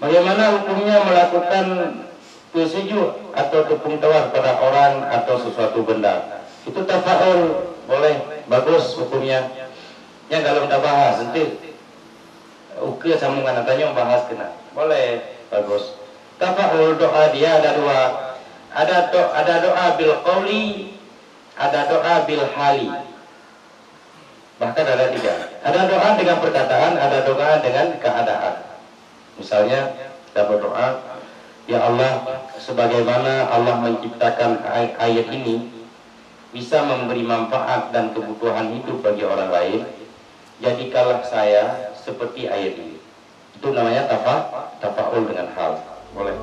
Bagaimana hukumnya melakukan tujuh atau tepung tawar pada orang atau sesuatu benda? Itu tafaul, boleh, bagus hukumnya. Yang kalau kita bahas nanti ukir sambungan tanya bahas kena, boleh, bagus. Tafaul doa dia ada dua, ada doa bil qauli, ada doa bil hali. Bahkan ada tiga. Ada doa dengan perkataan, ada doa dengan keadaan. Misalnya kita berdoa, ya Allah, sebagaimana Allah menciptakan ayat ini bisa memberi manfaat dan kebutuhan hidup bagi orang lain, jadikanlah saya seperti ayat ini. Itu namanya tafaul dengan hal. Boleh.